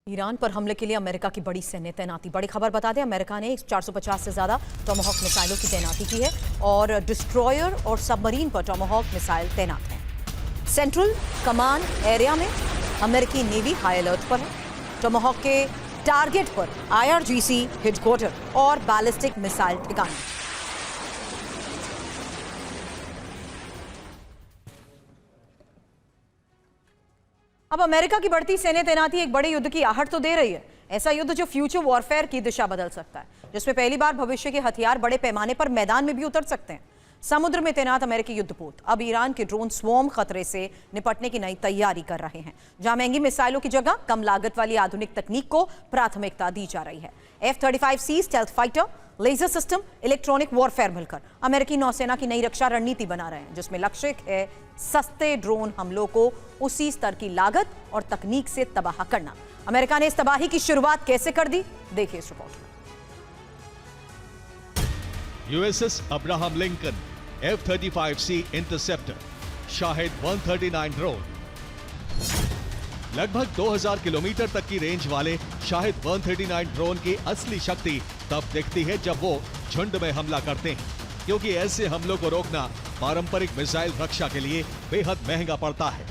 Iran पर हमले के लिए अमेरिका की बड़ी सैन्य तैनाती। बड़ी खबर बता दें, अमेरिका ने 450 से ज्यादा टोमाहॉक मिसाइलों की तैनाती की है और डिस्ट्रॉयर और सबमरीन पर टोमाहॉक मिसाइल तैनात हैं। सेंट्रल कमांड एरिया में अमेरिकी नेवी हाई अलर्ट पर है। टोमाहॉक के टारगेट पर IRGC हेडक्वार्टर और बैलिस्टिक मिसाइल ठिकाने। अब अमेरिका की बढ़ती सैन्य तैनाती एक बड़े युद्ध की आहट तो दे रही है। ऐसा युद्ध जो फ्यूचर वॉरफेयर की दिशा बदल सकता है, जिसमें पहली बार भविष्य के हथियार बड़े पैमाने पर मैदान में भी उतर सकते हैं। समुद्र में तैनात अमेरिकी युद्धपोत अब ईरान के ड्रोन स्वॉर्म खतरे से निपटने की नई तैयारी कर रहे हैं, जहां महंगी मिसाइलों की जगह कम लागत वाली आधुनिक तकनीक को प्राथमिकता दी जा रही है। F-35C stealth fighter, laser system, electronic warfare मिलकर अमेरिकी नौसेना की नई रक्षा रणनीति बना रहे हैं, जिसमें लक्ष्य है सस्ते ड्रोन हमलों को उसी स्तर की लागत और तकनीक से तबाह करना। अमेरिका ने इस तबाही की शुरुआत कैसे कर दी, देखिए इस रिपोर्ट में। USS Abraham Lincoln, F-35C interceptor, Shahid 139 drone. लगभग 2000 किलोमीटर तक की रेंज वाले शाहिद 139 ड्रोन की असली शक्ति तब दिखती है जब वो झुंड में हमला करते हैं, क्योंकि ऐसे हमलों को रोकना पारंपरिक मिसाइल रक्षा के लिए बेहद महंगा पड़ता है।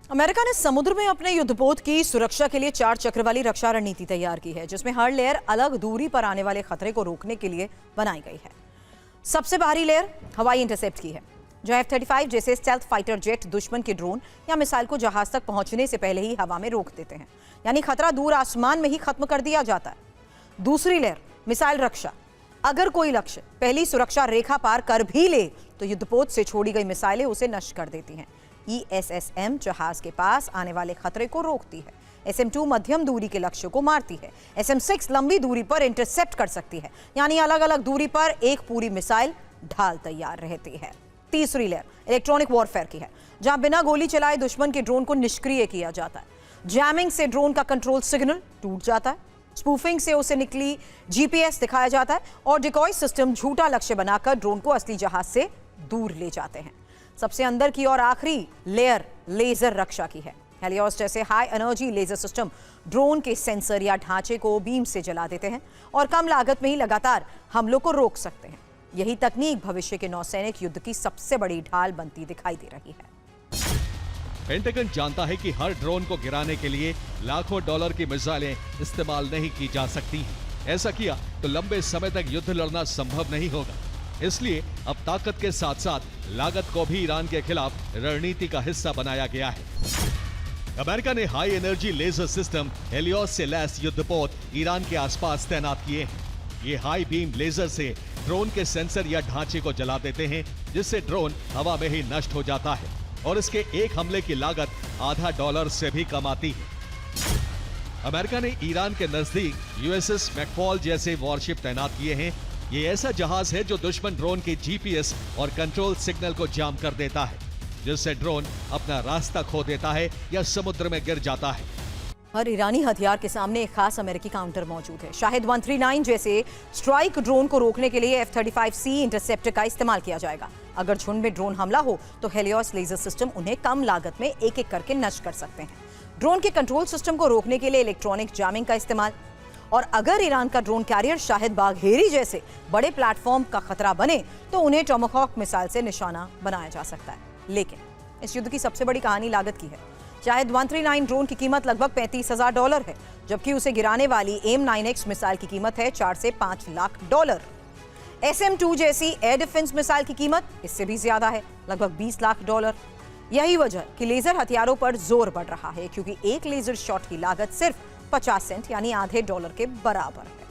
अमेरिका ने समुद्र में अपने युद्धपोत की सुरक्षा के लिए 4 चक्र वाली रक्षा रणनीति तैयार की है, जिसमें हर लेयर अलग दूरी पर आने वाले खतरे को रोकने के लिए बनाई गई है। सबसे बाहरी लेयर हवाई इंटरसेप्ट की है, जो F-35 जैसे स्टेल्थ फाइटर जेट दुश्मन के ड्रोन या मिसाइल को जहाज तक पहुंचने से पहले ही हवा में रोक देते हैं, यानी खतरा दूर आसमान में ही खत्म कर दिया जाता है। दूसरी लेयर मिसाइल रक्षा, अगर कोई लक्ष्य पहली सुरक्षा रेखा पार कर भी ले तो युद्धपोत से छोड़ी गई मिसाइलें उसे नष्ट कर देती हैं। ESSM जहाज के पास आने वाले खतरे को रोकती है। SM-2 मध्यम दूरी के लक्ष्य को मारती है। SM-6 लंबी दूरी पर इंटरसेप्ट कर सकती है, यानी अलग अलग दूरी पर एक पूरी मिसाइल ढाल तैयार रहती है। तीसरी लेयर इलेक्ट्रॉनिक वॉरफेयर की है, जहां बिना गोली चलाए दुश्मन के ड्रोन को निष्क्रिय किया जाता है। जैमिंग से ड्रोन का कंट्रोल सिग्नल टूट जाता है, स्पूफिंग से उसे निकली GPS दिखाया जाता है और डिकॉय सिस्टम झूठा लक्ष्य बनाकर ड्रोन को असली जहाज से दूर ले जाते हैं। सबसे अंदर की और आखिरी लेयर लेजर रक्षा की है। हेलियोस जैसे high energy laser system drone के सेंसर या ढांचे को बीम से जला देते हैं और कम लागत में ही लगातार हमलों को रोक सकते हैं। यही तकनीक भविष्य के नौसैनिक युद्ध की सबसे बड़ी ढाल बनती दिखाई दे रही है। पेंटागन जानता है कि हर ड्रोन को गिराने के लिए लाखों डॉलर की मिसाइलें इस्तेमाल नहीं की जा सकती हैं। ऐसा किया तो लंबे समय तक युद्ध लड़ना संभव नहीं होगा। इसलिए अब ताकत के साथ साथ लागत को भी ईरान के खिलाफ रणनीति का हिस्सा बनाया गया है। अमेरिका ने high energy laser system Helios से लैस युद्धपोत ईरान के आसपास तैनात किए हैं। ये हाई बीम लेजर से ड्रोन के सेंसर या ढांचे को जला देते हैं, जिससे ड्रोन हवा में ही नष्ट हो जाता है और इसके एक हमले की लागत $0.5 से भी कम आती है। अमेरिका ने ईरान के नजदीक USS मैकफॉल जैसे वॉरशिप तैनात किए हैं। ये ऐसा जहाज है जो दुश्मन ड्रोन के GPS और कंट्रोल सिग्नल को जाम कर देता है, जिससे ड्रोन अपना रास्ता खो देता है या समुद्र में गिर जाता है। हर ईरानी हथियार के सामने एक खास अमेरिकी काउंटर मौजूद है। शाहिद 139 जैसे स्ट्राइक ड्रोन को रोकने के लिए F-35C इंटरसेप्टर का इस्तेमाल किया जाएगा। अगर झुंड में ड्रोन हमला हो तो हेलियोस लेजर सिस्टम उन्हें कम लागत में एक एक करके नष्ट कर सकते हैं। ड्रोन के कंट्रोल सिस्टम को रोकने के लिए इलेक्ट्रॉनिक जैमिंग का इस्तेमाल, और अगर ईरान का ड्रोन कैरियर शाहिद बाघेरी जैसे बड़े प्लेटफॉर्म का खतरा बने तो उन्हें टोमाहॉक मिसाइल से निशाना बनाया जा सकता है। लेकिन इस युद्ध की सबसे बड़ी कहानी लागत की है। शाहिद 139 ड्रोन की कीमत लगभग $35,000 है, जबकि उसे गिराने वाली AIM-9X मिसाइल की कीमत है $4 से $5 लाख। SM-2 जैसी एयर डिफेंस मिसाइल की कीमत इससे भी ज्यादा है, लगभग $20 लाख। यही वजह कि लेजर हथियारों पर जोर बढ़ रहा है, क्योंकि एक लेजर शॉट की लागत सिर्फ 50 सेंट यानी $0.5 के बराबर है।